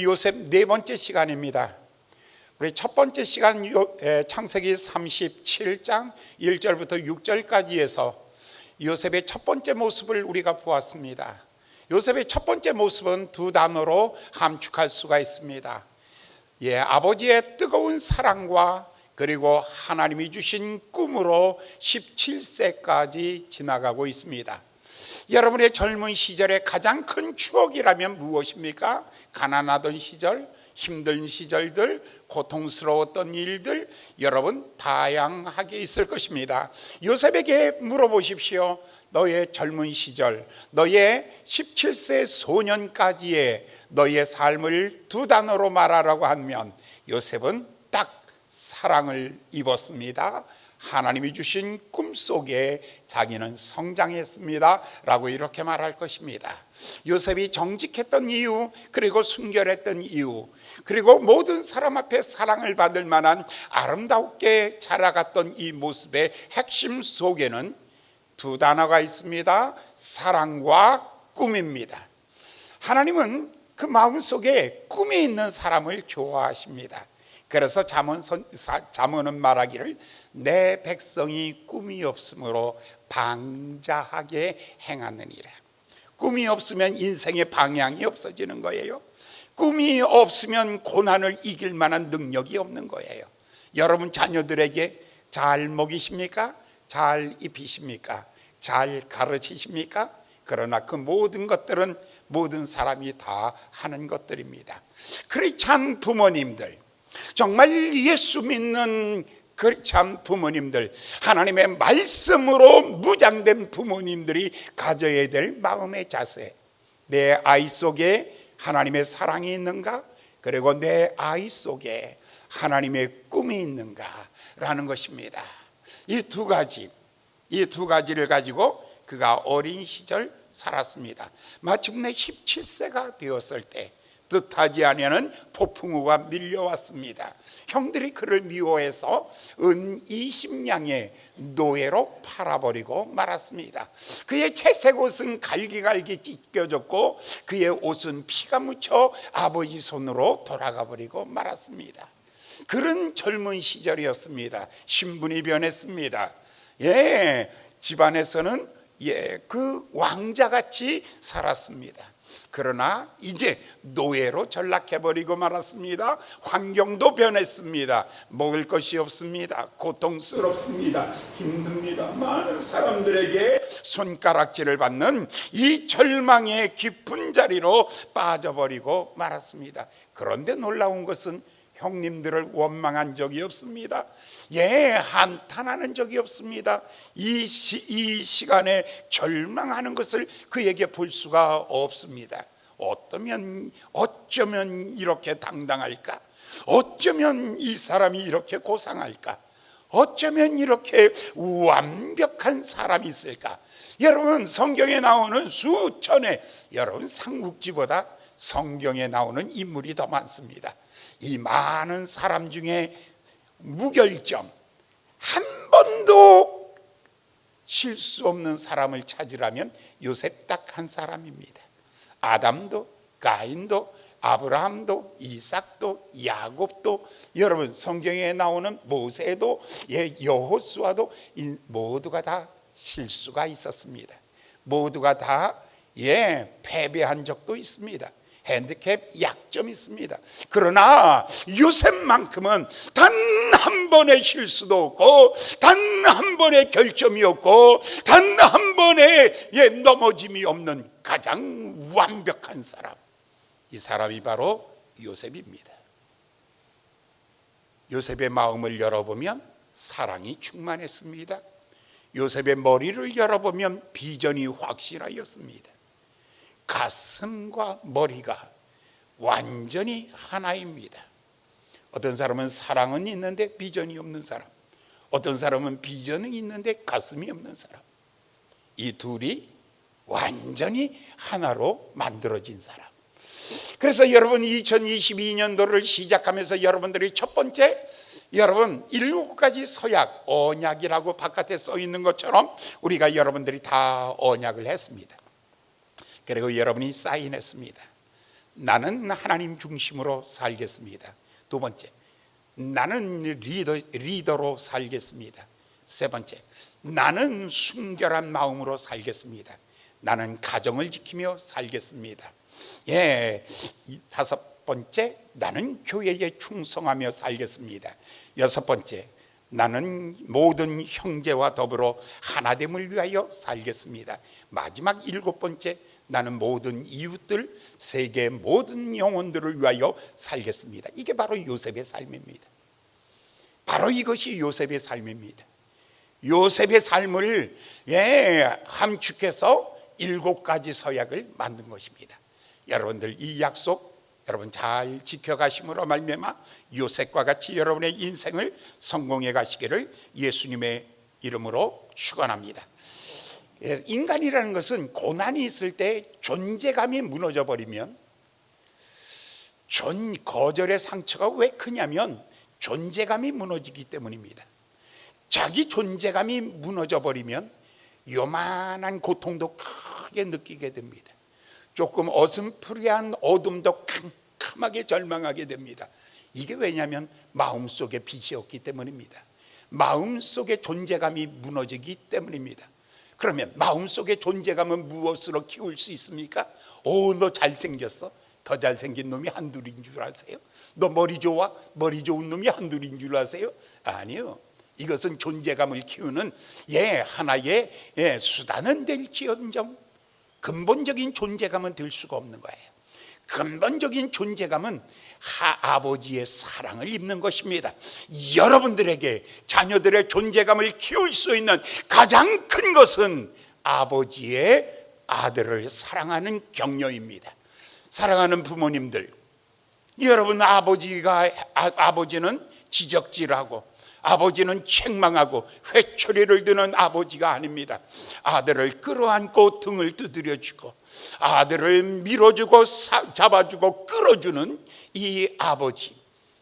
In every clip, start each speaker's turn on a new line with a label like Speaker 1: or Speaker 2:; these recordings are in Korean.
Speaker 1: 요셉 네 번째 시간입니다. 우리 첫 번째 시간 창세기 37장 1절부터 6절까지 해서 요셉의 첫 번째 모습을 우리가 보았습니다. 요셉의 첫 번째 모습은 두 단어로 함축할 수가 있습니다. 아버지의 뜨거운 사랑과 그리고 하나님이 주신 꿈으로 17세까지 지나가고 있습니다. 여러분의 젊은 시절의 가장 큰 추억이라면 무엇입니까? 가난하던 시절, 힘든 시절들, 고통스러웠던 일들, 여러분 다양하게 있을 것입니다. 요셉에게 물어보십시오. 너의 젊은 시절, 너의 17세 소년까지의 너의 삶을 두 단어로 말하라고 하면 요셉은 딱 사랑을 입었습니다. 하나님이 주신 꿈속에 자기는 성장했습니다 라고 이렇게 말할 것입니다. 요셉이 정직했던 이유, 그리고 순결했던 이유, 그리고 모든 사람 앞에 사랑을 받을 만한 아름답게 자라갔던 이 모습의 핵심 속에는 두 단어가 있습니다. 사랑과 꿈입니다. 하나님은 그 마음속에 꿈이 있는 사람을 좋아하십니다. 그래서 잠언은 말하기를 내 백성이 꿈이 없으므로 방자하게 행하느니라. 꿈이 없으면 인생의 방향이 없어지는 거예요. 꿈이 없으면 고난을 이길 만한 능력이 없는 거예요. 여러분 자녀들에게 잘 먹이십니까? 잘 입히십니까? 잘 가르치십니까? 그러나 그 모든 것들은 모든 사람이 다 하는 것들입니다. 크리스찬 부모님들, 정말 예수 믿는 크리스찬 부모님들, 하나님의 말씀으로 무장된 부모님들이 가져야 될 마음의 자세, 내 아이 속에 하나님의 사랑이 있는가? 그리고 내 아이 속에 하나님의 꿈이 있는가? 라는 것입니다. 이 두 가지를 가지고 그가 어린 시절 살았습니다. 마침내 17세가 되었을 때 뜻하지 아니하는 폭풍우가 밀려왔습니다. 형들이 그를 미워해서 은 20냥의 노예로 팔아버리고 말았습니다. 그의 채색 옷은 갈기갈기 찢겨졌고 그의 옷은 피가 묻혀 아버지 손으로 돌아가 버리고 말았습니다. 그런 젊은 시절이었습니다. 신분이 변했습니다. 집안에서는 그 왕자같이 살았습니다. 그러나 이제 노예로 전락해버리고 말았습니다. 환경도 변했습니다. 먹을 것이 없습니다. 고통스럽습니다. 힘듭니다. 많은 사람들에게 손가락질을 받는 이 절망의 깊은 자리로 빠져버리고 말았습니다. 그런데 놀라운 것은 형님들을 원망한 적이 없습니다. 한탄하는 적이 없습니다. 이 시간에 절망하는 것을 그에게 볼 수가 없습니다. 어쩌면 이렇게 당당할까? 어쩌면 이 사람이 이렇게 고상할까? 어쩌면 이렇게 완벽한 사람이 있을까? 여러분 성경에 나오는 수천의 여러분 삼국지보다 성경에 나오는 인물이 더 많습니다. 이 많은 사람 중에 무결점, 한 번도 실수 없는 사람을 찾으라면 요셉 딱 한 사람입니다. 아담도, 가인도, 아브라함도, 이삭도, 야곱도, 여러분 성경에 나오는 모세도, 여호수아도 모두가 다 실수가 있었습니다. 모두가 다 패배한 적도 있습니다. 핸디캡, 약점이 있습니다. 그러나 요셉만큼은 단 한 번의 실수도 없고 단 한 번의 결점이 없고 단 한 번의 넘어짐이 없는 가장 완벽한 사람, 이 사람이 바로 요셉입니다. 요셉의 마음을 열어보면 사랑이 충만했습니다. 요셉의 머리를 열어보면 비전이 확실하였습니다. 가슴과 머리가 완전히 하나입니다. 어떤 사람은 사랑은 있는데 비전이 없는 사람, 어떤 사람은 비전은 있는데 가슴이 없는 사람, 이 둘이 완전히 하나로 만들어진 사람. 그래서 여러분 2022년도를 시작하면서 여러분들이 첫 번째, 여러분 7가지 서약, 언약이라고 바깥에 써 있는 것처럼 우리가 여러분들이 다 언약을 했습니다. 그리고 여러분이 사인했습니다. 나는 하나님 중심으로 살겠습니다. 두 번째, 나는 리더로 살겠습니다. 세 번째, 나는 순결한 마음으로 살겠습니다. 나는 가정을 지키며 살겠습니다. 다섯 번째, 나는 교회에 충성하며 살겠습니다. 여섯 번째, 나는 모든 형제와 더불어 하나됨을 위하여 살겠습니다. 마지막 일곱 번째, 나는 모든 이웃들, 세계 모든 영혼들을 위하여 살겠습니다. 이게 바로 요셉의 삶입니다. 바로 이것이 요셉의 삶입니다. 요셉의 삶을 함축해서 7가지 서약을 만든 것입니다. 여러분들 이 약속 여러분 잘 지켜가심으로 말미암아 요셉과 같이 여러분의 인생을 성공해 가시기를 예수님의 이름으로 축원합니다. 인간이라는 것은 고난이 있을 때 존재감이 무너져 버리면, 거절의 상처가 왜 크냐면 존재감이 무너지기 때문입니다. 자기 존재감이 무너져 버리면 요만한 고통도 크게 느끼게 됩니다. 조금 어슴푸레한 어둠도 캄캄하게 절망하게 됩니다. 이게 왜냐하면 마음속에 빛이 없기 때문입니다. 마음속에 존재감이 무너지기 때문입니다. 그러면 마음속에 존재감은 무엇으로 키울 수 있습니까? 너 잘생겼어? 더 잘생긴 놈이 한둘인 줄 아세요? 너 머리 좋아? 머리 좋은 놈이 한둘인 줄 아세요? 아니요. 이것은 존재감을 키우는 하나의 수단은 될지언정 근본적인 존재감은 될 수가 없는 거예요. 근본적인 존재감은 아버지의 사랑을 입는 것입니다. 여러분들에게 자녀들의 존재감을 키울 수 있는 가장 큰 것은 아버지의 아들을 사랑하는 격려입니다. 사랑하는 부모님들, 여러분 아버지는 지적질하고 아버지는 책망하고 회초리를 드는 아버지가 아닙니다. 아들을 끌어안고 등을 두드려주고 아들을 밀어주고 잡아주고 끌어주는 이 아버지,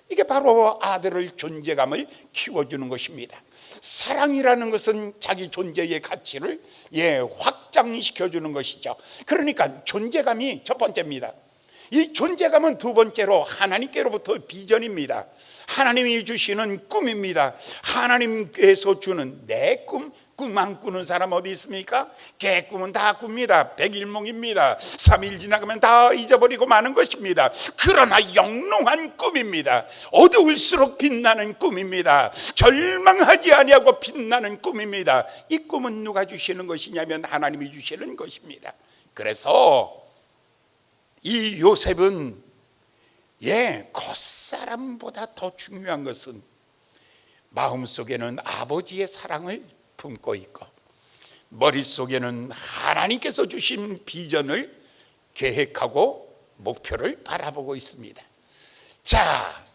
Speaker 1: 이게 바로 아들의 존재감을 키워주는 것입니다. 사랑이라는 것은 자기 존재의 가치를 확장시켜주는 것이죠. 그러니까 존재감이 첫 번째입니다. 이 존재감은 두 번째로 하나님께로부터 비전입니다. 하나님이 주시는 꿈입니다. 하나님께서 주는 내 꿈 안 꾸는 사람 어디 있습니까? 개 꿈은 다 꿉니다. 백일몽입니다. 3일 지나가면 다 잊어버리고 마는 것입니다. 그러나 영롱한 꿈입니다. 어두울수록 빛나는 꿈입니다. 절망하지 아니하고 빛나는 꿈입니다. 이 꿈은 누가 주시는 것이냐면 하나님이 주시는 것입니다. 그래서 이 요셉은 겉사람보다 더 중요한 것은 마음속에는 아버지의 사랑을 품고 있고 머릿속에는 하나님께서 주신 비전을 계획하고 목표를 바라보고 있습니다. 자,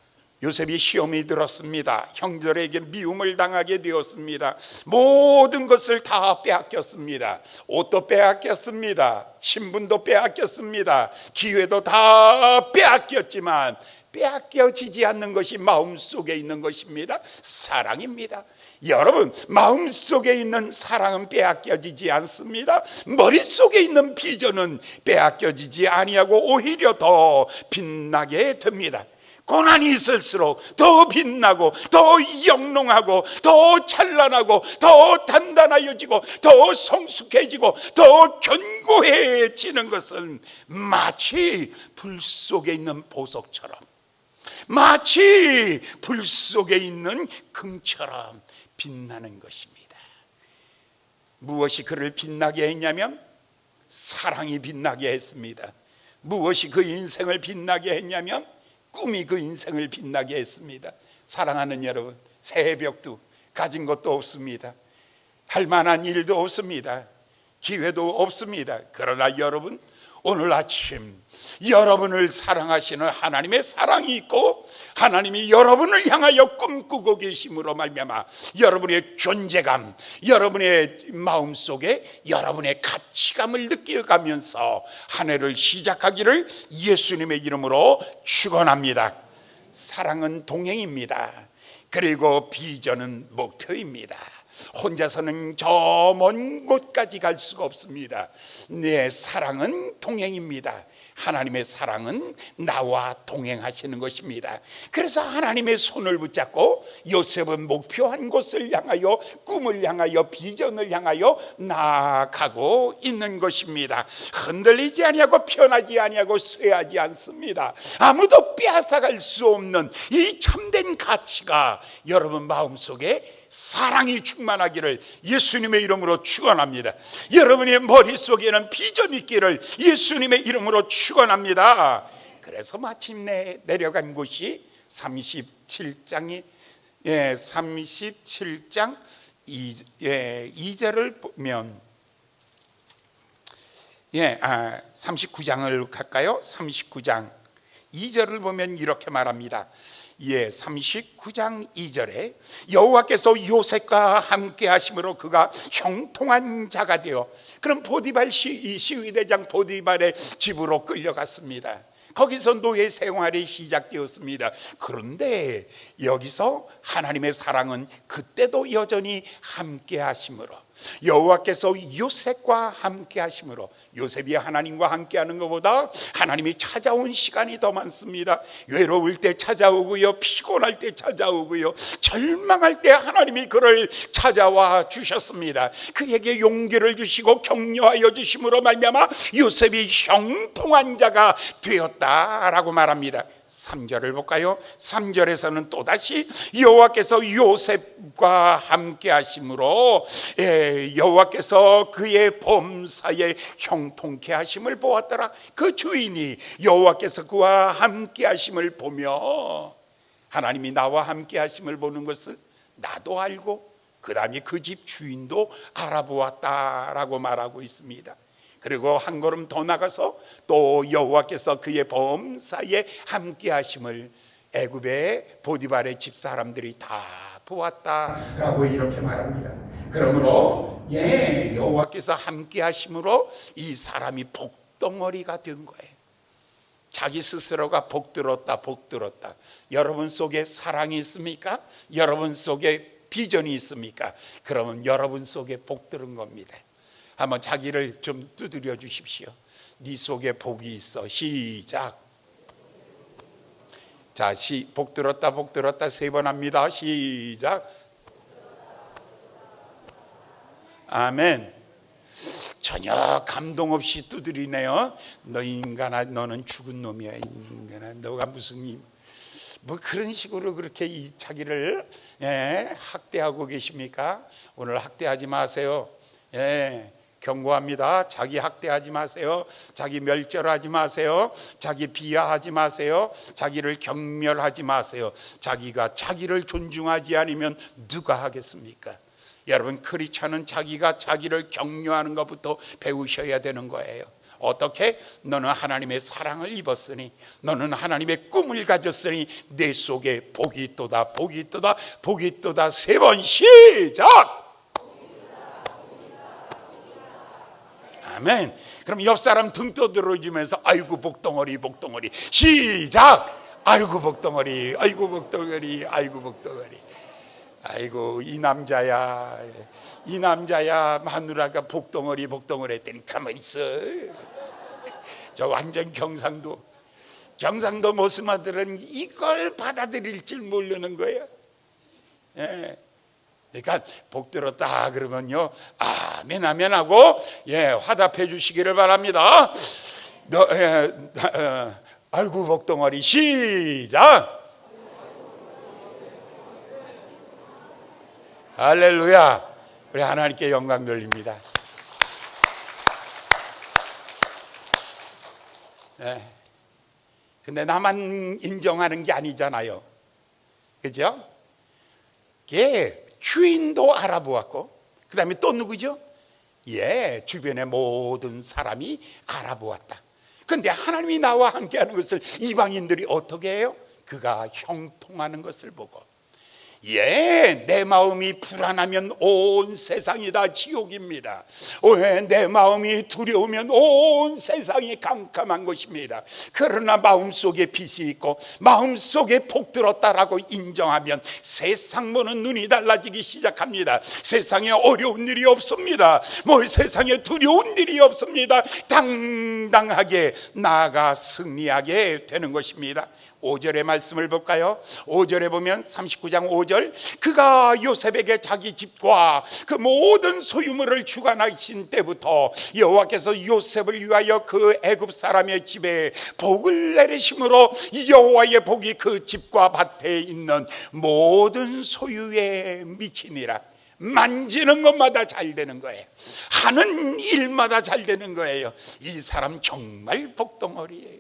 Speaker 1: 요셉이 시험이 들었습니다. 형들에게 미움을 당하게 되었습니다. 모든 것을 다 빼앗겼습니다. 옷도 빼앗겼습니다. 신분도 빼앗겼습니다. 기회도 다 빼앗겼지만 빼앗겨지지 않는 것이 마음속에 있는 것입니다. 사랑입니다. 여러분, 마음속에 있는 사랑은 빼앗겨지지 않습니다. 머릿속에 있는 비전은 빼앗겨지지 아니하고 오히려 더 빛나게 됩니다. 고난이 있을수록 더 빛나고 더 영롱하고 더 찬란하고 더 단단해지고 더 성숙해지고 더 견고해지는 것은 마치 불 속에 있는 보석처럼, 마치 불 속에 있는 금처럼 빛나는 것입니다. 무엇이 그를 빛나게 했냐면 사랑이 빛나게 했습니다. 무엇이 그 인생을 빛나게 했냐면 꿈이 그 인생을 빛나게 했습니다. 사랑하는 여러분, 새벽도 가진 것도 없습니다. 할 만한 일도 없습니다. 기회도 없습니다. 그러나 여러분, 오늘 아침 여러분을 사랑하시는 하나님의 사랑이 있고 하나님이 여러분을 향하여 꿈꾸고 계심으로 말미암아 여러분의 존재감, 여러분의 마음속에 여러분의 가치감을 느껴가면서 한 해를 시작하기를 예수님의 이름으로 축원합니다. 사랑은 동행입니다. 그리고 비전은 목표입니다. 혼자서는 저 먼 곳까지 갈 수가 없습니다. 내 사랑은 동행입니다. 하나님의 사랑은 나와 동행하시는 것입니다. 그래서 하나님의 손을 붙잡고 요셉은 목표한 곳을 향하여, 꿈을 향하여, 비전을 향하여 나아가고 있는 것입니다. 흔들리지 아니하고 변하지 아니하고 쇠하지 않습니다. 아무도 빼앗아갈 수 없는 이 참된 가치가 여러분 마음속에 사랑이 충만하기를 예수님의 이름으로 축원합니다. 여러분의 머릿속에는 비전 있기를 예수님의 이름으로 축원합니다. 그래서 마침내 내려간 곳이 37장 2절을 보면 39장을 갈까요? 39장 2절을 보면 이렇게 말합니다. 39장 2절에 여호와께서 요셉과 함께 하심으로 그가 형통한 자가 되어, 그럼 보디발 시위대장 보디발의 집으로 끌려갔습니다. 거기서 노예 생활이 시작되었습니다. 그런데 여기서 하나님의 사랑은 그때도 여전히 함께 하심으로, 여호와께서 요셉과 함께 하심으로, 요셉이 하나님과 함께 하는 것보다 하나님이 찾아온 시간이 더 많습니다. 외로울 때 찾아오고요, 피곤할 때 찾아오고요, 절망할 때 하나님이 그를 찾아와 주셨습니다. 그에게 용기를 주시고 격려하여 주심으로 말미암아 요셉이 형통한 자가 되었다라고 말합니다. 3절을 볼까요? 3절에서는 또다시 여호와께서 요셉과 함께 하심으로 여호와께서 그의 범사에 형통케 하심을 보았더라. 그 주인이 여호와께서 그와 함께 하심을 보며, 하나님이 나와 함께 하심을 보는 것을 나도 알고 그 다음에 그 집 주인도 알아보았다라고 말하고 있습니다. 그리고 한 걸음 더 나가서 또 여호와께서 그의 범사에 함께 하심을 애굽의 보디발의 집 사람들이 다 보았다라고 이렇게 말합니다. 그러므로 여호와께서 함께 하심으로 이 사람이 복덩어리가 된 거예요. 자기 스스로가 복들었다. 여러분 속에 사랑이 있습니까? 여러분 속에 비전이 있습니까? 그러면 여러분 속에 복들은 겁니다. 한번 자기를 좀 두드려 주십시오. 네 속에 복이 있어. 시작. 자, 복 들었다 3번 합니다. 시작. 아멘. 전혀 감동 없이 두드리네요. 너 인간아, 너는 죽은 놈이야. 인간아, 너가 무슨 뭐 그런 식으로 그렇게 자기를 학대하고 계십니까? 오늘 학대하지 마세요. 경고합니다. 자기 학대하지 마세요. 자기 멸절하지 마세요. 자기 비하하지 마세요. 자기를 경멸하지 마세요. 자기가 자기를 존중하지 않으면 누가 하겠습니까? 여러분, 크리스찬은 자기가 자기를 격려하는 것부터 배우셔야 되는 거예요. 어떻게? 너는 하나님의 사랑을 입었으니, 너는 하나님의 꿈을 가졌으니 내 속에 복이 있도다, 복이 있도다, 복이 있도다. 3번 시작. 아멘. 그럼 옆 사람 등 떠들어주면서 아이고 복덩어리 시작. 아이고 복덩어리, 아이고 복덩어리, 아이고 복덩어리. 아이고 이 남자야 마누라가 복덩어리 했더니 가만히 있어. 저 완전 경상도 모스마들은 이걸 받아들일 줄 모르는 거예요. 그러니까 복 들었다 그러면요, 아멘 아멘 하고 화답해 주시기를 바랍니다. 아이고 복덩어리 시작. 할렐루야. 우리 하나님께 영광 돌립니다. 근데 나만 인정하는 게 아니잖아요. 그죠? 주인도 알아보았고, 그 다음에 또 누구죠? 주변의 모든 사람이 알아보았다. 그런데 하나님이 나와 함께하는 것을 이방인들이 어떻게 해요? 그가 형통하는 것을 보고, 내 마음이 불안하면 온 세상이 다 지옥입니다. 내 마음이 두려우면 온 세상이 깜깜한 것입니다. 그러나 마음속에 빛이 있고 마음속에 복 들었다라고 인정하면 세상 보는 눈이 달라지기 시작합니다. 세상에 어려운 일이 없습니다. 세상에 두려운 일이 없습니다. 당당하게 나아가 승리하게 되는 것입니다. 5절의 말씀을 볼까요? 5절에 보면 39장 5절, 그가 요셉에게 자기 집과 그 모든 소유물을 주관하신 때부터 여호와께서 요셉을 위하여 그 애굽 사람의 집에 복을 내리심으로 여호와의 복이 그 집과 밭에 있는 모든 소유에 미치니라. 만지는 것마다 잘 되는 거예요. 하는 일마다 잘 되는 거예요. 이 사람 정말 복덩어리예요.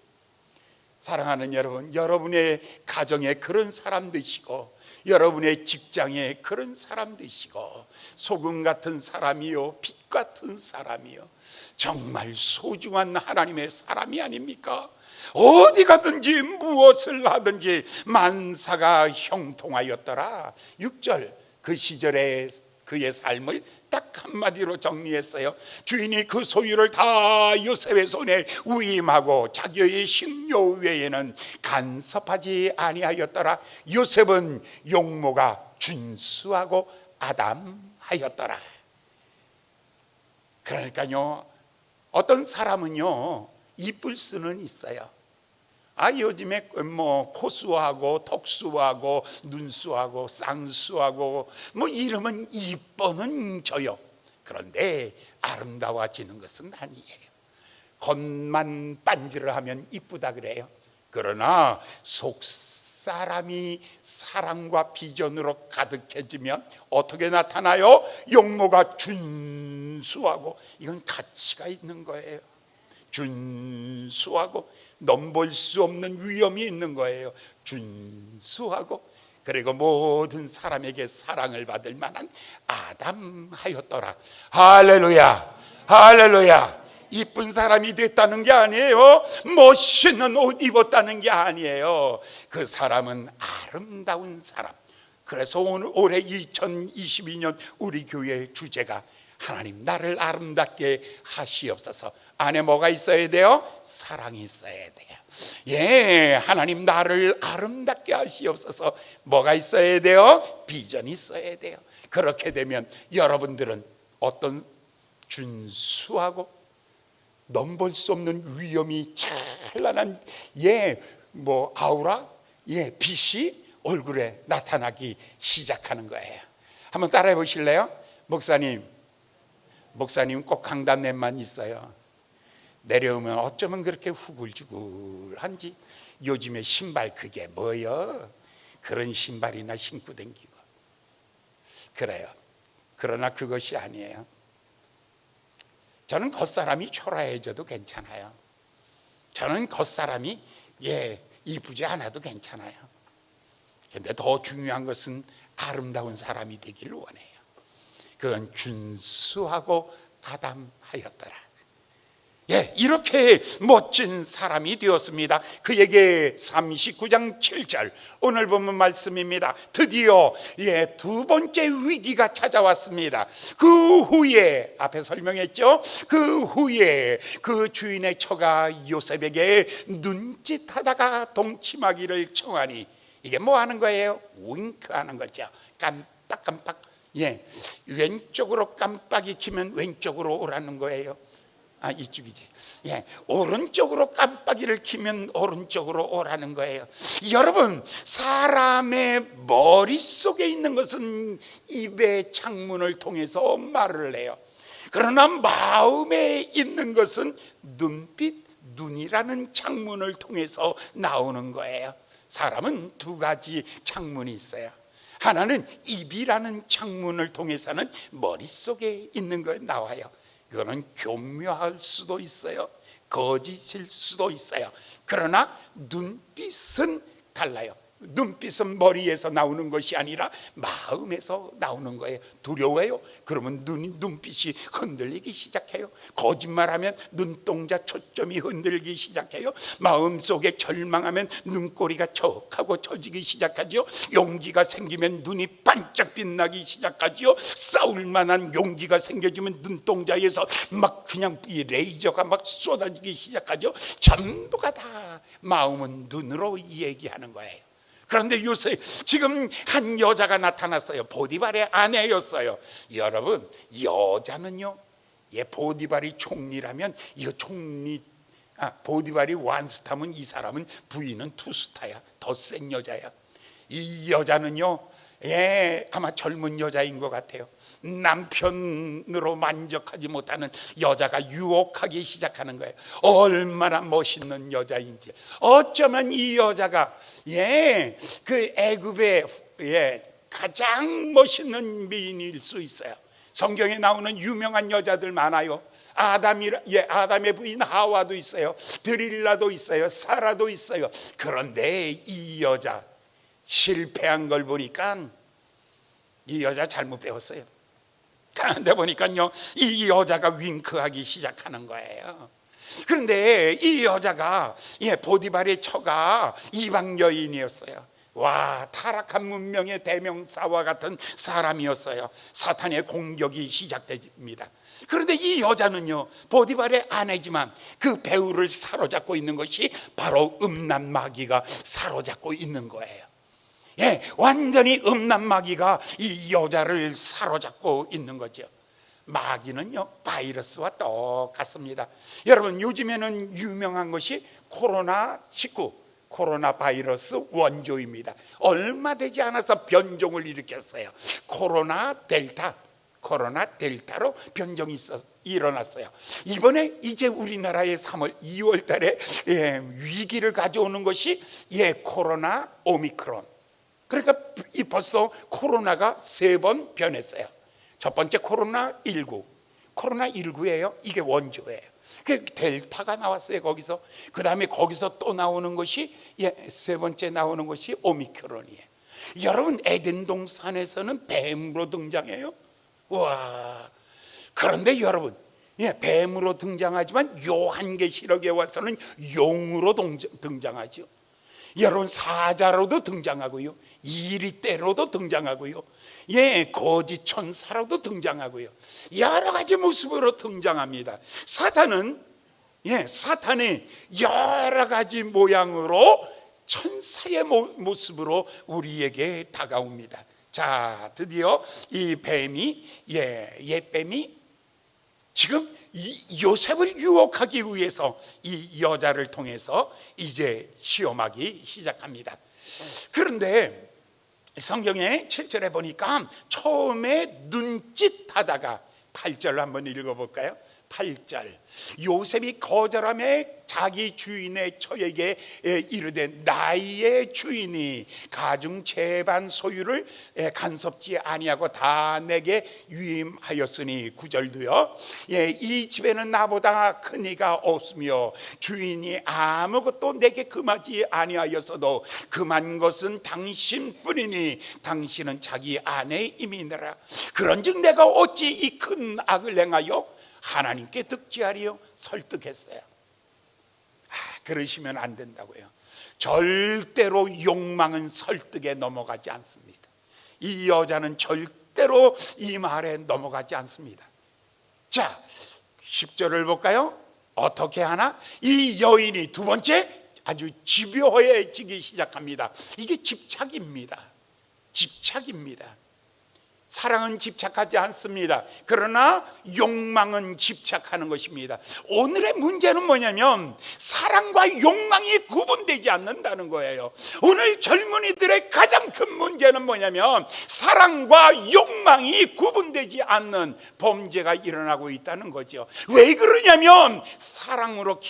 Speaker 1: 사랑하는 여러분, 여러분의 가정에 그런 사람 되시고 여러분의 직장에 그런 사람 되시고 소금 같은 사람이요 빛 같은 사람이요 정말 소중한 하나님의 사람이 아닙니까? 어디 가든지 무엇을 하든지 만사가 형통하였더라. 6절, 그 시절에 그의 삶을 딱 한마디로 정리했어요. 주인이 그 소유를 다 요셉의 손에 위임하고 자기의 식료 외에는 간섭하지 아니하였더라. 요셉은 용모가 준수하고 아담하였더라. 그러니까요, 어떤 사람은요 이쁠 수는 있어요. 요즘에 코수하고 턱수하고 눈수하고 쌍수하고 이러면 이뻐는 져요. 그런데 아름다워지는 것은 아니에요. 겉만 반지를 하면 이쁘다 그래요. 그러나 속사람이 사랑과 비전으로 가득해지면 어떻게 나타나요? 용모가 준수하고, 이건 가치가 있는 거예요. 준수하고 넘볼 수 없는 위엄이 있는 거예요. 준수하고, 그리고 모든 사람에게 사랑을 받을 만한 아담하였더라. 할렐루야, 할렐루야. 이쁜 사람이 됐다는 게 아니에요. 멋있는 옷 입었다는 게 아니에요. 그 사람은 아름다운 사람. 그래서 올해 2022년 우리 교회의 주제가 하나님 나를 아름답게 하시옵소서. 안에 뭐가 있어야 돼요? 사랑이 있어야 돼요. 하나님 나를 아름답게 하시옵소서. 뭐가 있어야 돼요? 비전이 있어야 돼요. 그렇게 되면 여러분들은 어떤 준수하고 넘볼 수 없는 위엄이 찬란한 아우라, 빛이 얼굴에 나타나기 시작하는 거예요. 한번 따라해 보실래요? 목사님 꼭 강단에만 있어요. 내려오면 어쩌면 그렇게 후글후글한지. 요즘에 신발 그게 뭐요? 그런 신발이나 신고 다니고 그래요. 그러나 그것이 아니에요. 저는 겉사람이 초라해져도 괜찮아요. 저는 겉사람이 이쁘지 않아도 괜찮아요. 그런데 더 중요한 것은 아름다운 사람이 되기를 원해요. 그건 준수하고 아담하였더라. 이렇게 멋진 사람이 되었습니다. 그에게 39장 7절 오늘 본문 말씀입니다. 드디어 두 번째 위기가 찾아왔습니다. 그 후에 앞에 설명했죠. 그 후에 그 주인의 처가 요셉에게 눈짓하다가 동침하기를 청하니, 이게 뭐 하는 거예요? 윙크하는 거죠. 깜빡깜빡. 왼쪽으로 깜빡이 키면 왼쪽으로 오라는 거예요. 이쪽이지. 오른쪽으로 깜빡이를 키면 오른쪽으로 오라는 거예요. 여러분, 사람의 머릿속에 있는 것은 입의 창문을 통해서 말을 해요. 그러나 마음에 있는 것은 눈이라는 창문을 통해서 나오는 거예요. 사람은 두 가지 창문이 있어요. 하나는 입이라는 창문을 통해서는 머릿속에 있는 거 나와요. 그거는 교묘할 수도 있어요. 거짓일 수도 있어요. 그러나 눈빛은 달라요. 눈빛은 머리에서 나오는 것이 아니라 마음에서 나오는 거예요. 두려워요? 그러면 눈빛이 흔들리기 시작해요. 거짓말하면 눈동자 초점이 흔들리기 시작해요. 마음속에 절망하면 눈꼬리가 척하고 처지기 시작하죠. 용기가 생기면 눈이 반짝 빛나기 시작하죠. 싸울 만한 용기가 생겨지면 눈동자에서 막 그냥 이 레이저가 막 쏟아지기 시작하죠. 전부가 다 마음은 눈으로 얘기하는 거예요. 그런데 요새 지금 한 여자가 나타났어요. 보디발의 아내였어요. 여러분, 여자는요, 보디발이 총리라면 이거 보디발이 원스타면 이 사람은 부인은 투스타야. 더 센 여자야. 이 여자는요, 아마 젊은 여자인 것 같아요. 남편으로 만족하지 못하는 여자가 유혹하기 시작하는 거예요. 얼마나 멋있는 여자인지. 어쩌면 이 여자가 그 애굽의 가장 멋있는 미인일 수 있어요. 성경에 나오는 유명한 여자들 많아요. 아담의 부인 하와도 있어요. 드릴라도 있어요. 사라도 있어요. 그런데 이 여자 실패한 걸 보니까 이 여자 잘못 배웠어요. 그런데 보니까요, 이 여자가 윙크하기 시작하는 거예요. 그런데 이 여자가 보디발의 처가 이방 여인이었어요. 와, 타락한 문명의 대명사와 같은 사람이었어요. 사탄의 공격이 시작됩니다. 그런데 이 여자는요, 보디발의 아내지만 그 배우를 사로잡고 있는 것이 바로 음란마귀가 사로잡고 있는 거예요. 완전히 음란마귀가 이 여자를 사로잡고 있는 거죠. 마귀는요, 바이러스와 똑같습니다. 여러분, 요즘에는 유명한 것이 코로나19, 코로나 바이러스 원조입니다. 얼마 되지 않아서 변종을 일으켰어요. 코로나 델타로 변종이 일어났어요. 이번에 이제 우리나라의 3월, 2월 달에 위기를 가져오는 것이 코로나 오미크론. 그러니까 벌써 코로나가 3번 변했어요. 첫 번째 코로나19예요. 이게 원조예요. 그 델타가 나왔어요. 거기서. 그 다음에 거기서 또 나오는 것이 세 번째 나오는 것이 오미크론이에요. 여러분, 에덴 동산에서는 뱀으로 등장해요. 와! 그런데 여러분, 뱀으로 등장하지만 요한계시록에 와서는 용으로 등장하죠. 여러분, 사자로도 등장하고요, 이리떼로도 등장하고요, 거짓 천사로도 등장하고요, 여러 가지 모습으로 등장합니다. 사탄이 여러 가지 모양으로 천사의 모습으로 우리에게 다가옵니다. 자, 드디어 이 뱀이 옛뱀이 지금 요셉을 유혹하기 위해서 이 여자를 통해서 이제 시험하기 시작합니다. 그런데 성경에 7절에 보니까 처음에 눈짓하다가 8절 한번 읽어볼까요? 8절, 요셉이 거절함에 자기 주인의 처에게 이르되 나의 주인이 가중 제반 소유를 간섭지 아니하고 다 내게 유임하였으니 9절도요, 이 집에는 나보다 큰 이가 없으며 주인이 아무것도 내게 금하지 아니하였어도 금한 것은 당신뿐이니 당신은 자기 아내의 임이니라. 그런즉 내가 어찌 이 큰 악을 행하여 하나님께 득지하리요? 설득했어요. 그러시면 안 된다고요. 절대로 욕망은 설득에 넘어가지 않습니다. 이 여자는 절대로 이 말에 넘어가지 않습니다. 자, 10절을 볼까요? 어떻게 하나? 이 여인이 두 번째 아주 집요해지기 시작합니다. 이게 집착입니다. 사랑은 집착하지 않습니다. 그러나 욕망은 집착하는 것입니다. 오늘의 문제는 뭐냐면 사랑과 욕망이 구분되지 않는다는 거예요. 오늘 젊은이들의 가장 큰 문제는 뭐냐면 사랑과 욕망이 구분되지 않는 범죄가 일어나고 있다는 거죠. 왜 그러냐면 사랑으로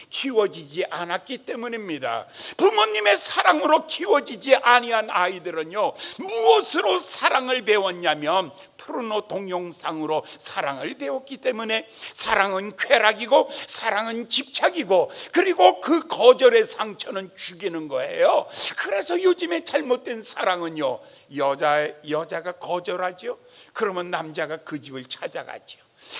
Speaker 1: 키워지지 않았기 때문입니다. 부모님의 사랑으로 키워지지 아니한 아이들은요, 무엇으로 사랑을 배웠냐면 포르노 동영상으로 사랑을 배웠기 때문에 사랑은 쾌락이고 사랑은 집착이고 그리고 그 거절의 상처는 죽이는 거예요. 그래서 요즘에 잘못된 사랑은요, 여자가 거절하죠. 그러면 남자가 그 집을 찾아가죠.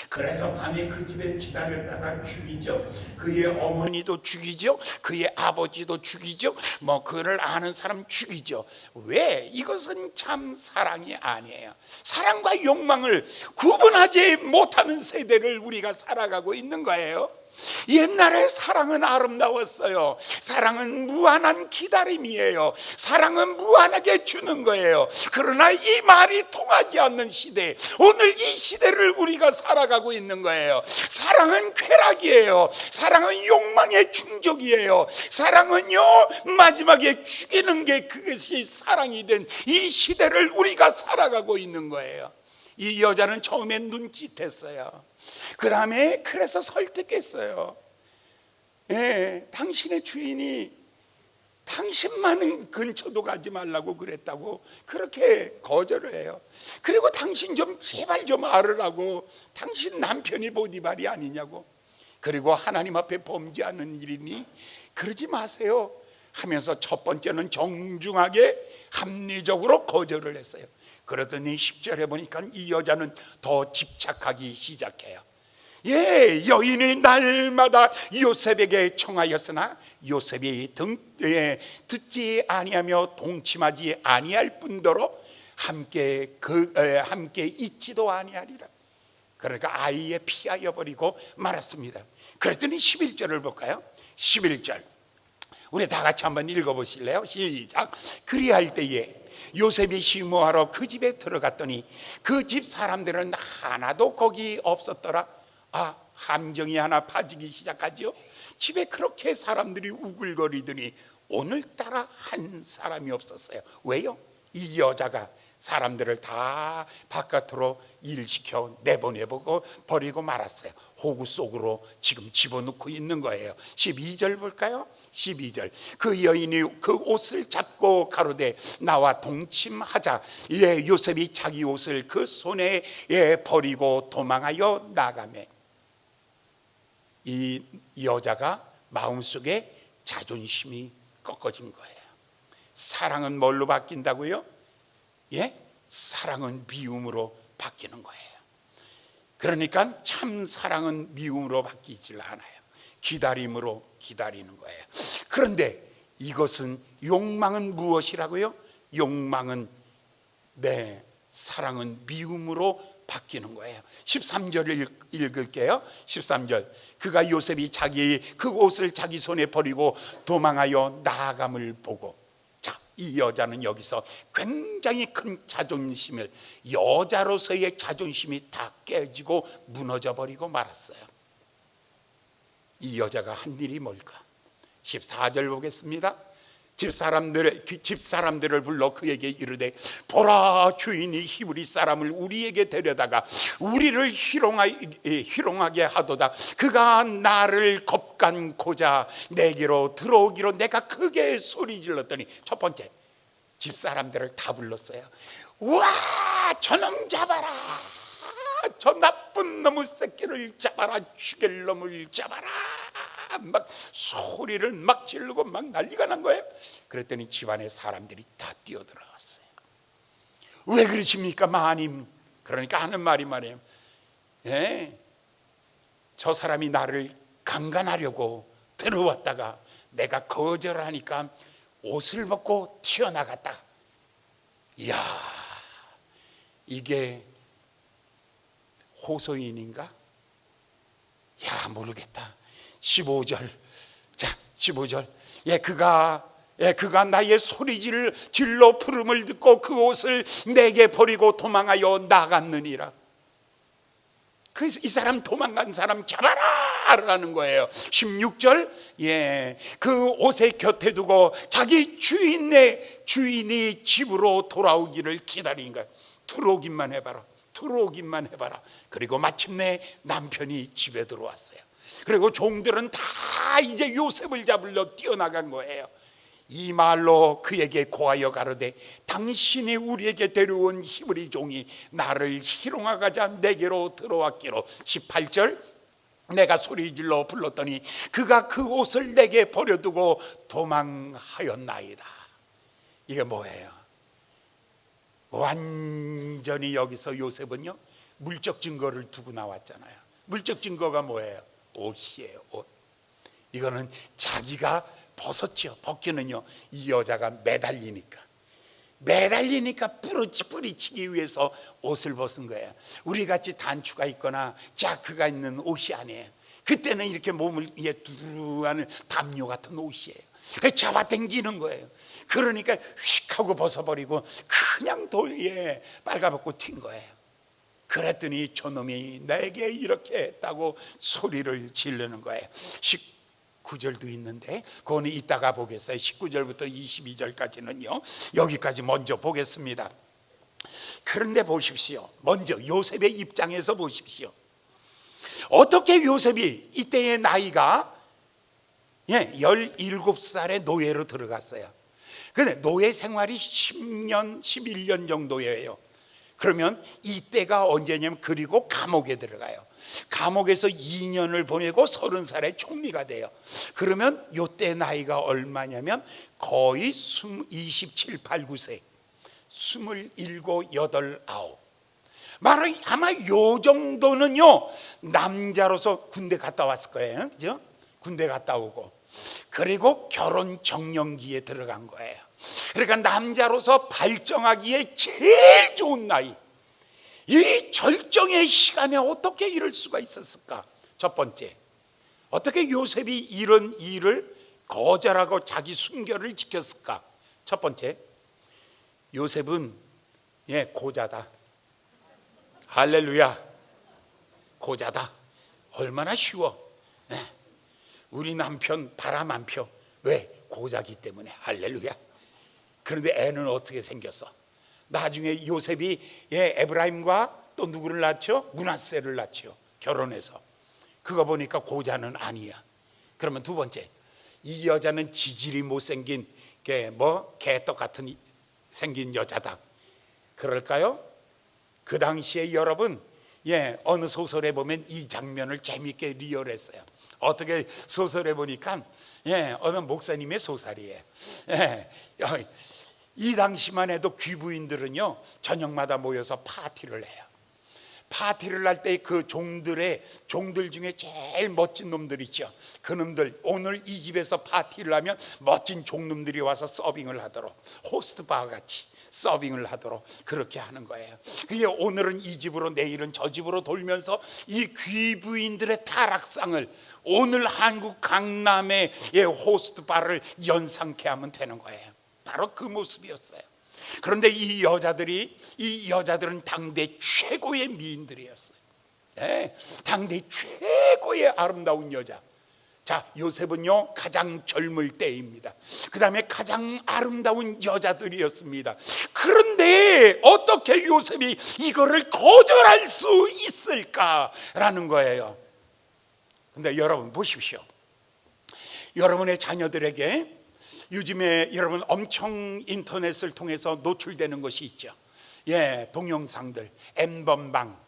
Speaker 1: 그래서 밤에 그 집에 기다렸다가 죽이죠. 그의 어머니도 죽이죠. 그의 아버지도 죽이죠. 뭐 그를 아는 사람 죽이죠. 왜? 이것은 참 사랑이 아니에요. 사랑과 욕망을 구분하지 못하는 세대를 우리가 살아가고 있는 거예요. 옛날에 사랑은 아름다웠어요. 사랑은 무한한 기다림이에요. 사랑은 무한하게 주는 거예요. 그러나 이 말이 통하지 않는 시대, 오늘 이 시대를 우리가 살아가고 있는 거예요. 사랑은 쾌락이에요. 사랑은 욕망의 충족이에요. 사랑은요, 마지막에 죽이는 게 그것이 사랑이 된 이 시대를 우리가 살아가고 있는 거예요. 이 여자는 처음엔 눈짓했어요. 그 다음에 그래서 설득했어요. 당신의 주인이 당신만은 근처도 가지 말라고 그랬다고 그렇게 거절을 해요. 그리고 당신 좀 제발 좀 알으라고, 당신 남편이 보디발이 아니냐고. 그리고 하나님 앞에 범죄하는 일이니 그러지 마세요 하면서 첫 번째는 정중하게 합리적으로 거절을 했어요. 그러더니 10절에 보니까 이 여자는 더 집착하기 시작해요. 여인이 날마다 요셉에게 청하였으나 요셉이 듣지 아니하며 동침하지 아니할 뿐더러 함께 있지도 아니하리라. 그러니까 아이에 피하여 버리고 말았습니다. 그랬더니 11절을 볼까요? 11절 우리 다 같이 한번 읽어보실래요? 시작. 그리할 때에 요셉이 시무하러 그 집에 들어갔더니 그 집 사람들은 하나도 거기 없었더라. 함정이 하나 파지기 시작하죠. 집에 그렇게 사람들이 우글거리더니 오늘따라 한 사람이 없었어요. 왜요? 이 여자가 사람들을 다 바깥으로 일시켜 내보내보고 버리고 말았어요. 호구 속으로 지금 집어넣고 있는 거예요. 12절 볼까요? 12절 그 여인이 그 옷을 잡고 가로되 나와 동침하자. 요셉이 자기 옷을 그 손에 버리고 도망하여 나가매. 이 여자가 마음속에 자존심이 꺾어진 거예요. 사랑은 뭘로 바뀐다고요? 사랑은 미움으로 바뀌는 거예요. 그러니까 참 사랑은 미움으로 바뀌질 않아요. 기다림으로 기다리는 거예요. 그런데 이것은 욕망은 무엇이라고요? 욕망은 사랑은 미움으로 바뀌는 거예요. 13절을 읽을게요. 13절 그가 요셉이 자기 그 옷을 자기 손에 버리고 도망하여 나아감을 보고, 이 여자는 여기서 굉장히 큰 자존심을, 여자로서의 자존심이 다 깨지고 무너져 버리고 말았어요. 이 여자가 한 일이 뭘까? 14절 보겠습니다. 집사람들을 불러 그에게 이르되 보라, 주인이 히브리 사람을 우리에게 데려다가 우리를 희롱하게 하도다. 그가 나를 겁간고자 내게로 들어오기로 내가 크게 소리 질렀더니, 첫 번째 집사람들을 다 불렀어요. 와, 저놈 잡아라, 저 나쁜 놈의 새끼를 잡아라, 죽일 놈을 잡아라, 막 소리를 막 지르고 막 난리가 난 거예요. 그랬더니 집안에 사람들이 다 뛰어들어갔어요. 왜 그러십니까 마님? 그러니까 하는 말이 말이에요. 저 사람이 나를 강간하려고 들어왔다가 내가 거절하니까 옷을 벗고 튀어나갔다. 이야, 이게 호소인인가? 야, 모르겠다. 15절. 자, 15절. 그가 나의 소리질로 부름을 듣고 그 옷을 내게 버리고 도망하여 나갔느니라. 그래서 이 사람, 도망간 사람 잡아라 라는 거예요. 16절. 그 옷의 곁에 두고 자기 주인이 집으로 돌아오기를 기다린 거예요. 들어오기만 해봐라, 들어오기만 해봐라. 그리고 마침내 남편이 집에 들어왔어요. 그리고 종들은 다 이제 요셉을 잡으려 뛰어나간 거예요. 이 말로 그에게 고하여 가로되 당신이 우리에게 데려온 히브리 종이 나를 희롱하고자 내게로 들어왔기로. 18절 내가 소리질러 불렀더니 그가 그 옷을 내게 버려두고 도망하였나이다. 이게 뭐예요? 완전히 여기서 요셉은요 물적 증거를 두고 나왔잖아요. 물적 증거가 뭐예요? 옷이에요. 옷. 이거는 자기가 벗었죠. 벗기는요 이 여자가 매달리니까 뿌리치기 위해서 옷을 벗은 거예요. 우리같이 단추가 있거나 자크가 있는 옷이 아니에요. 그때는 이렇게 몸을 두루하는 담요 같은 옷이에요. 잡아당기는 거예요. 그러니까 휙 하고 벗어버리고 그냥 돌에 빨가벗고 튄 거예요. 그랬더니 저놈이 내게 이렇게 했다고 소리를 지르는 거예요. 19절도 있는데 그거는 이따가 보겠어요. 19절부터 22절까지는요 여기까지 먼저 보겠습니다. 그런데 보십시오. 먼저 요셉의 입장에서 보십시오. 어떻게 요셉이 이때의 나이가 17살의 노예로 들어갔어요. 근데 노예 생활이 10년 11년 정도예요. 그러면 이때가 언제냐면 그리고 감옥에 들어가요. 감옥에서 2년을 보내고 30살에 총리가 돼요. 그러면 이때 나이가 얼마냐면 거의 27, 8, 9세 27, 8, 9 말은 아마 요 정도는요 남자로서 군대 갔다 왔을 거예요. 그죠? 군대 갔다 오고 그리고 결혼 정년기에 들어간 거예요. 그러니까 남자로서 발정하기에 제일 좋은 나이, 이 절정의 시간에 어떻게 이럴 수가 있었을까? 첫 번째, 어떻게 요셉이 이런 일을 거절하고 자기 순결을 지켰을까? 첫 번째, 요셉은 고자다. 할렐루야. 고자다. 얼마나 쉬워. 우리 남편 바람 안 펴. 왜? 고자기 때문에. 할렐루야. 그런데 애는 어떻게 생겼어? 나중에 요셉이 에브라임과 또 누구를 낳죠? 므낫세를 낳죠. 결혼해서. 그거 보니까 고자는 아니야. 그러면 두 번째, 이 여자는 지질이 못생긴 개떡 같은 생긴 여자다. 그럴까요? 그 당시에 여러분 어느 소설에 보면 이 장면을 재미있게 리얼했어요. 어떻게 소설에 보니까 어느 목사님의 소설이에요. 이 당시만 해도 귀부인들은요 저녁마다 모여서 파티를 해요. 파티를 할 때 그 종들 중에 제일 멋진 놈들 있죠. 그 놈들 오늘 이 집에서 파티를 하면 멋진 종놈들이 와서 서빙을 하도록, 호스트바 같이 서빙을 하도록 그렇게 하는 거예요. 그게 오늘은 이 집으로 내일은 저 집으로 돌면서 이 귀부인들의 타락상을 오늘 한국 강남의 호스트바를 연상케 하면 되는 거예요. 바로 그 모습이었어요. 그런데 이 여자들은 당대 최고의 미인들이었어요. 당대 최고의 아름다운 여자. 자, 요셉은요 가장 젊을 때입니다. 그 다음에 가장 아름다운 여자들이었습니다. 그런데 어떻게 요셉이 이거를 거절할 수 있을까라는 거예요. 근데 여러분 보십시오. 여러분의 자녀들에게 요즘에 여러분 엄청 인터넷을 통해서 노출되는 것이 있죠. 동영상들, 엠번방.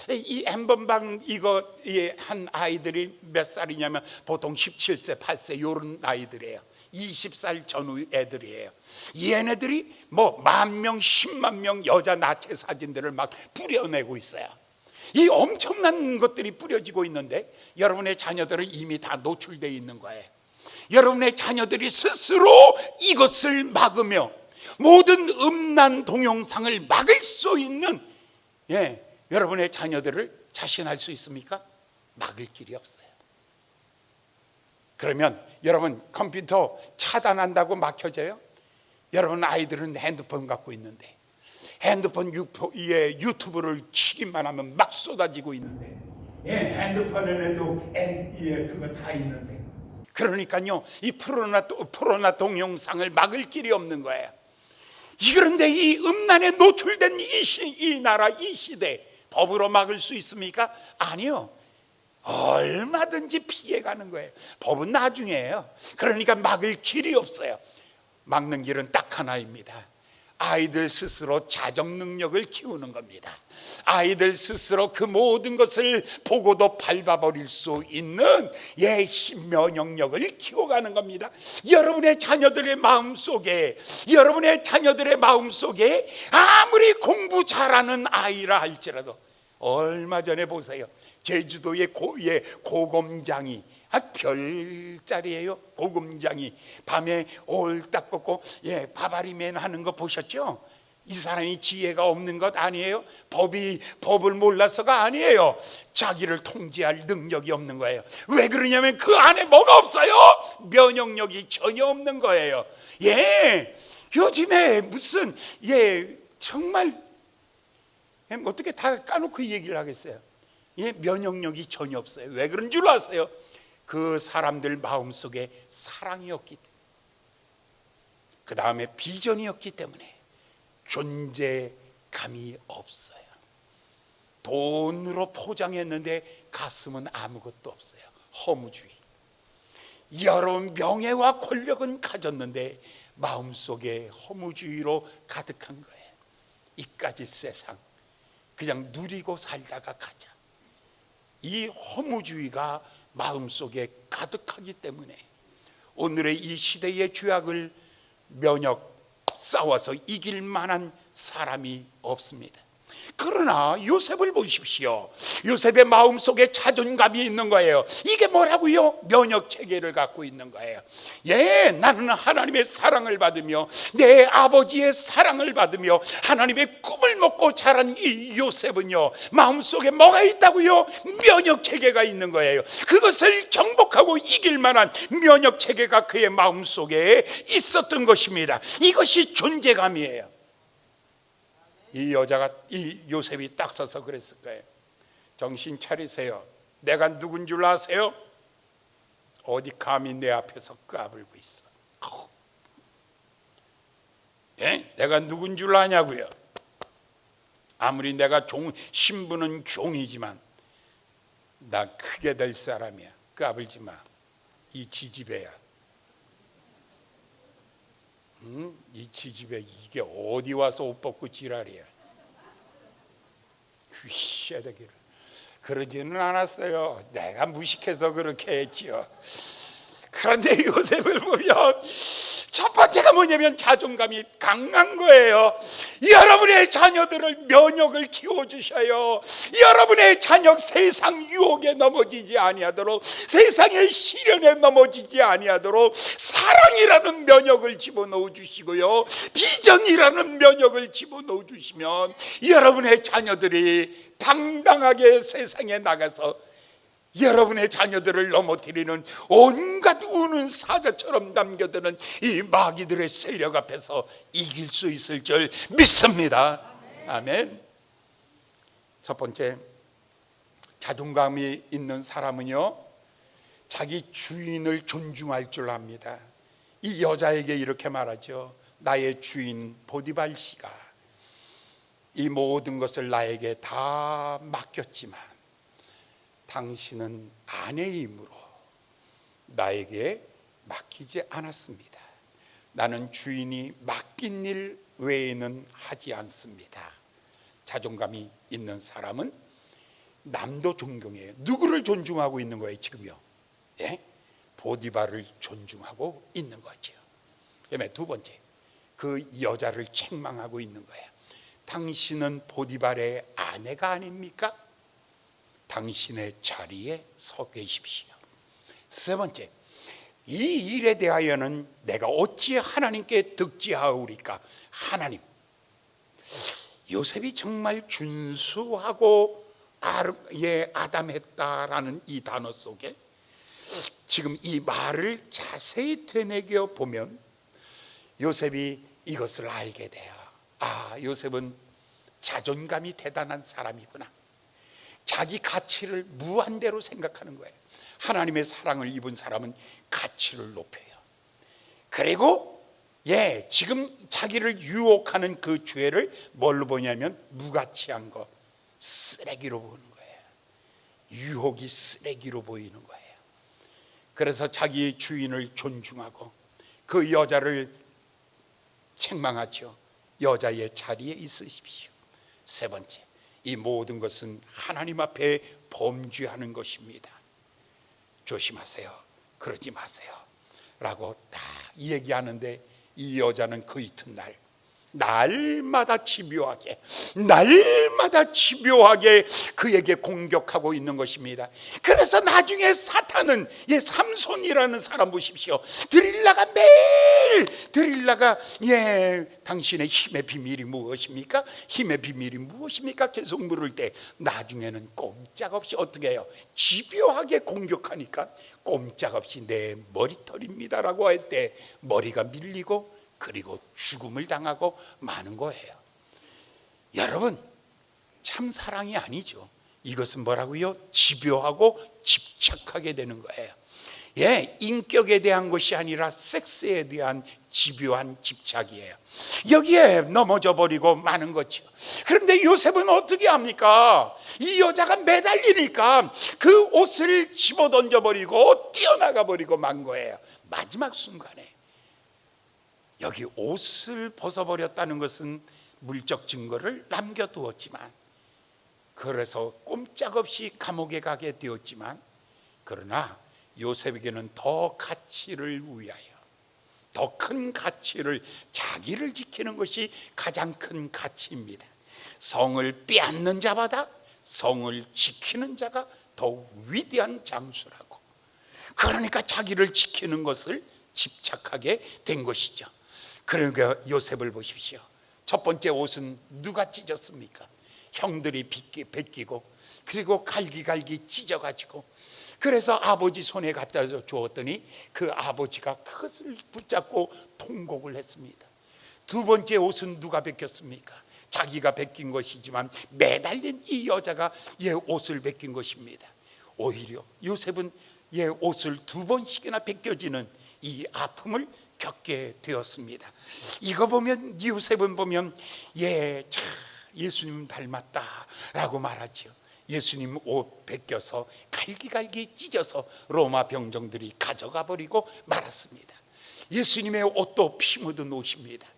Speaker 1: 이 엠번방 이거 한 아이들이 몇 살이냐면 보통 17세, 8세 이런 아이들이에요. 20살 전후 애들이에요. 얘네들이 10,000명, 10만 명 여자 나체 사진들을 막 뿌려내고 있어요. 이 엄청난 것들이 뿌려지고 있는데 여러분의 자녀들은 이미 다 노출되어 있는 거예요. 여러분의 자녀들이 스스로 이것을 막으며 모든 음란 동영상을 막을 수 있는 여러분의 자녀들을 자신할 수 있습니까? 막을 길이 없어요. 그러면 여러분 컴퓨터 차단한다고 막혀져요? 여러분 아이들은 핸드폰 갖고 있는데 핸드폰 유튜브를 치기만 하면 막 쏟아지고 있는데 핸드폰에도 그거 다 있는데 그러니까요 이 프로나 동영상을 막을 길이 없는 거예요. 그런데 이 음란에 노출된 이 나라 이 시대 법으로 막을 수 있습니까? 아니요. 얼마든지 피해가는 거예요. 법은 나중에요. 그러니까 막을 길이 없어요. 막는 길은 딱 하나입니다. 아이들 스스로 자정 능력을 키우는 겁니다. 아이들 스스로 그 모든 것을 보고도 밟아버릴 수 있는 면역력을 키워가는 겁니다. 여러분의 자녀들의 마음속에 아무리 공부 잘하는 아이라 할지라도, 얼마 전에 보세요, 제주도의 고검장이, 별자리예요. 고금장이 밤에 올딱 걷고 바바리맨 하는 거 보셨죠? 이 사람이 지혜가 없는 것 아니에요. 법을 몰라서가 아니에요. 자기를 통제할 능력이 없는 거예요. 왜 그러냐면 그 안에 뭐가 없어요? 면역력이 전혀 없는 거예요. 요즘에 무슨 정말 어떻게 다 까놓고 얘기를 하겠어요. 면역력이 전혀 없어요. 왜 그런 줄 아세요? 그 사람들 마음속에 사랑이 없기 때문에, 그 다음에 비전이 없기 때문에 존재감이 없어요. 돈으로 포장했는데 가슴은 아무것도 없어요. 허무주의. 여러 명예와 권력은 가졌는데 마음속에 허무주의로 가득한 거예요. 이까지 세상 그냥 누리고 살다가 가자. 이 허무주의가 마음속에 가득하기 때문에 오늘의 이 시대의 죄악을 싸워서 이길 만한 사람이 없습니다. 그러나 요셉을 보십시오. 요셉의 마음속에 자존감이 있는 거예요. 이게 뭐라고요? 면역체계를 갖고 있는 거예요. 나는 하나님의 사랑을 받으며 내 아버지의 사랑을 받으며 하나님의 꿈을 먹고 자란 이 요셉은요, 마음속에 뭐가 있다고요? 면역체계가 있는 거예요. 그것을 정복하고 이길 만한 면역체계가 그의 마음속에 있었던 것입니다. 이것이 존재감이에요. 이 요셉이 딱 서서 그랬을 거예요. 정신 차리세요. 내가 누군 줄 아세요? 어디 감히 내 앞에서 까불고 있어. 내가 누군 줄 아냐고요? 아무리 내가 신분은 종이지만 나 크게 될 사람이야. 까불지 마. 이 지지배야. 이 지지배 이게 어디 와서 옷 벗고 지랄이야. 휘새되기를. 그러지는 않았어요. 내가 무식해서 그렇게 했지요. 그런데 요셉을 보면 첫 번째가 뭐냐면 자존감이 강한 거예요. 여러분의 자녀들을 면역을 키워주셔요. 여러분의 자녀 세상 유혹에 넘어지지 아니하도록, 세상의 시련에 넘어지지 아니하도록 사랑이라는 면역을 집어넣어 주시고요, 비전이라는 면역을 집어넣어 주시면 여러분의 자녀들이 당당하게 세상에 나가서 여러분의 자녀들을 넘어뜨리는 온갖 우는 사자처럼 남겨드는 이 마귀들의 세력 앞에서 이길 수 있을 줄 믿습니다. 아멘. 첫 번째, 자존감이 있는 사람은요, 자기 주인을 존중할 줄 압니다. 이 여자에게 이렇게 말하죠. 나의 주인 보디발 씨가 이 모든 것을 나에게 다 맡겼지만 당신은 아내이므로 나에게 맡기지 않았습니다. 나는 주인이 맡긴 일 외에는 하지 않습니다. 자존감이 있는 사람은 남도 존경해요. 누구를 존중하고 있는 거예요 지금요? 보디발을 존중하고 있는 거죠. 그다음에 두 번째, 그 여자를 책망하고 있는 거예요. 당신은 보디발의 아내가 아닙니까? 당신의 자리에 서 계십시오. 세 번째, 이 일에 대하여는 내가 어찌 하나님께 득지하오리까? 하나님. 요셉이 정말 준수하고 아담했다라는 이 단어 속에 지금 이 말을 자세히 되새겨 보면 요셉이 이것을 알게 돼요. 요셉은 자존감이 대단한 사람이구나. 자기 가치를 무한대로 생각하는 거예요. 하나님의 사랑을 입은 사람은 가치를 높여요. 그리고 지금 자기를 유혹하는 그 죄를 뭘로 보냐면 무가치한 거, 쓰레기로 보는 거예요. 유혹이 쓰레기로 보이는 거예요. 그래서 자기 주인을 존중하고 그 여자를 책망하죠. 여자의 자리에 있으십시오. 세 번째, 이 모든 것은 하나님 앞에 범죄하는 것입니다. 조심하세요. 그러지 마세요 라고 다 얘기하는데, 이 여자는 그 이튿날 날마다 집요하게 그에게 공격하고 있는 것입니다. 그래서 나중에 사탄은, 삼손이라는 사람 보십시오. 드릴라가 당신의 힘의 비밀이 무엇입니까? 힘의 비밀이 무엇입니까? 계속 물을 때 나중에는 꼼짝없이 어떻게 해요? 집요하게 공격하니까 꼼짝없이 내 머리털입니다 라고 할 때 머리가 밀리고 그리고 죽음을 당하고 마는 거예요. 여러분, 참 사랑이 아니죠. 이것은 뭐라고요? 집요하고 집착하게 되는 거예요. 인격에 대한 것이 아니라 섹스에 대한 집요한 집착이에요. 여기에 넘어져 버리고 마는 거죠. 그런데 요셉은 어떻게 합니까? 이 여자가 매달리니까 그 옷을 집어던져 버리고 뛰어나가 버리고 만 거예요. 마지막 순간에. 여기 옷을 벗어버렸다는 것은 물적 증거를 남겨두었지만, 그래서 꼼짝없이 감옥에 가게 되었지만, 그러나 요셉에게는 더 가치를 위하여, 더 큰 가치를, 자기를 지키는 것이 가장 큰 가치입니다. 성을 빼앗는 자보다 성을 지키는 자가 더 위대한 장수라고. 그러니까 자기를 지키는 것을 집착하게 된 것이죠. 그러니까 요셉을 보십시오. 첫 번째 옷은 누가 찢었습니까? 형들이 벗기고 그리고 갈기갈기 찢어가지고, 그래서 아버지 손에 갖다 주었더니 그 아버지가 그것을 붙잡고 통곡을 했습니다. 두 번째 옷은 누가 벗겼습니까? 자기가 벗긴 것이지만 매달린 이 여자가 옷을 벗긴 것입니다. 오히려 요셉은 옷을 두 번씩이나 벗겨지는 이 아픔을 겪게 되었습니다. 이거 보면, 요셉은 보면 참 예수님 닮았다라고 말하죠. 예수님 옷 벗겨서 갈기갈기 찢어서 로마 병정들이 가져가 버리고 말았습니다. 예수님의 옷도 피 묻은 옷입니다.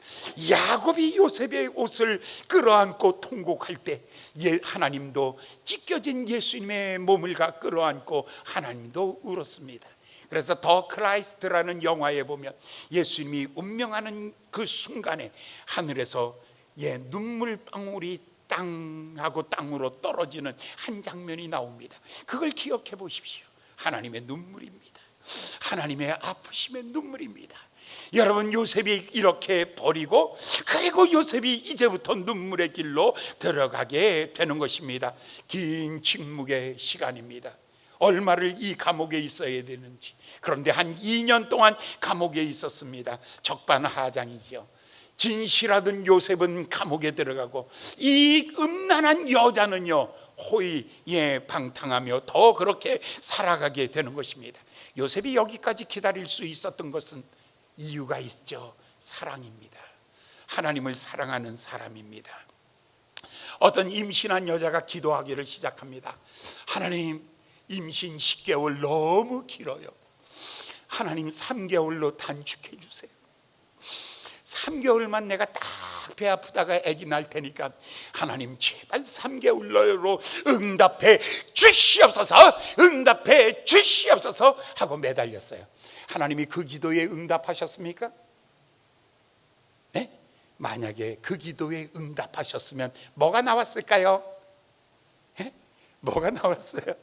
Speaker 1: 야곱이 요셉의 옷을 끌어안고 통곡할 때 하나님도 찢겨진 예수님의 몸을 끌어안고 하나님도 울었습니다. 그래서 더 크라이스트라는 영화에 보면 예수님이 운명하는 그 순간에 하늘에서 눈물 방울이 땅하고 땅으로 떨어지는 한 장면이 나옵니다. 그걸 기억해 보십시오. 하나님의 눈물입니다. 하나님의 아프심의 눈물입니다. 여러분, 요셉이 이렇게 버리고, 그리고 요셉이 이제부터 눈물의 길로 들어가게 되는 것입니다. 긴 침묵의 시간입니다. 얼마를 이 감옥에 있어야 되는지. 그런데 한 2년 동안 감옥에 있었습니다. 적반하장이죠. 진실하던 요셉은 감옥에 들어가고, 이 음란한 여자는요 호의 방탕하며 더 그렇게 살아가게 되는 것입니다. 요셉이 여기까지 기다릴 수 있었던 것은 이유가 있죠. 사랑입니다. 하나님을 사랑하는 사람입니다. 어떤 임신한 여자가 기도하기를 시작합니다. 하나님, 임신 10개월 너무 길어요. 하나님 3개월로 단축해 주세요. 3개월만 내가 딱 배 아프다가 아기 날 테니까 하나님 제발 3개월로 응답해 주시옵소서, 응답해 주시옵소서 하고 매달렸어요. 하나님이 그 기도에 응답하셨습니까? 네? 만약에 그 기도에 응답하셨으면 뭐가 나왔을까요? 네? 뭐가 나왔어요?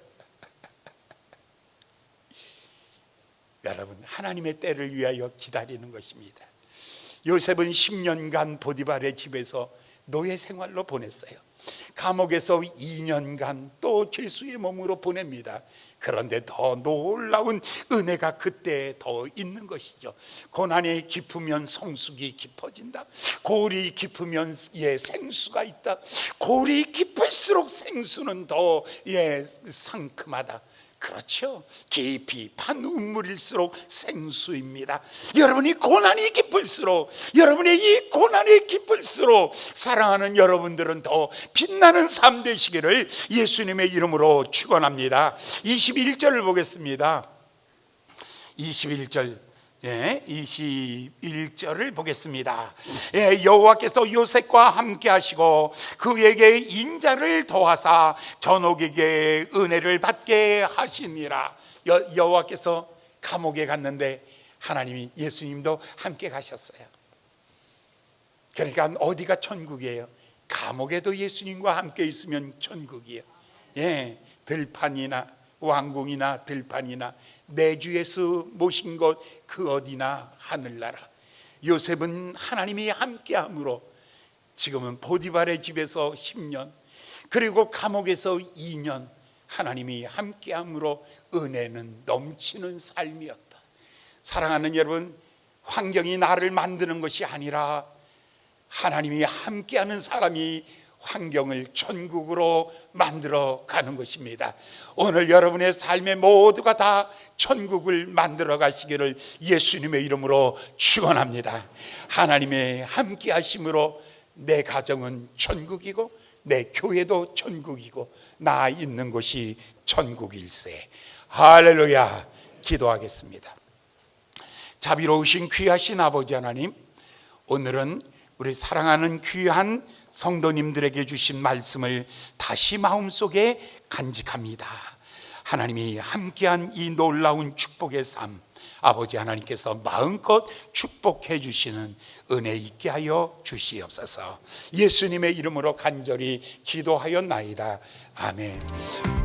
Speaker 1: 여러분, 하나님의 때를 위하여 기다리는 것입니다. 요셉은 10년간 보디발의 집에서 노예 생활로 보냈어요. 감옥에서 2년간 또 죄수의 몸으로 보냅니다. 그런데 더 놀라운 은혜가 그때 더 있는 것이죠. 고난이 깊으면 성숙이 깊어진다. 골이 깊으면 생수가 있다. 골이 깊을수록 생수는 더 상큼하다. 그렇죠. 깊이 판 우물일수록 생수입니다. 여러분이 고난이 깊을수록, 여러분의 이 고난이 깊을수록 사랑하는 여러분들은 더 빛나는 삶 되시기를 예수님의 이름으로 축원합니다. 21절을 보겠습니다. 21절 21절을 보겠습니다. 여호와께서 요셉과 함께 하시고 그에게 인자를 더하사 전옥에게 은혜를 받게 하시니라. 여호와께서 감옥에 갔는데 하나님이, 예수님도 함께 가셨어요. 그러니까 어디가 천국이에요? 감옥에도 예수님과 함께 있으면 천국이에요. 들판이나 왕궁이나 들판이나 내 주 예수 모신 곳 그 어디나 하늘나라. 요셉은 하나님이 함께함으로 지금은 보디발의 집에서 10년, 그리고 감옥에서 2년 하나님이 함께함으로 은혜는 넘치는 삶이었다. 사랑하는 여러분, 환경이 나를 만드는 것이 아니라 하나님이 함께하는 사람이 환경을 천국으로 만들어 가는 것입니다. 오늘 여러분의 삶의 모두가 다 천국을 만들어 가시기를 예수님의 이름으로 축원합니다. 하나님의 함께 하심으로 내 가정은 천국이고 내 교회도 천국이고 나 있는 곳이 천국일세. 할렐루야. 기도하겠습니다. 자비로우신 귀하신 아버지 하나님, 오늘은 우리 사랑하는 귀한 성도님들에게 주신 말씀을 다시 마음속에 간직합니다. 하나님이 함께한 이 놀라운 축복의 삶, 아버지 하나님께서 마음껏 축복해 주시는 은혜 있게 하여 주시옵소서. 예수님의 이름으로 간절히 기도하였나이다. 아멘.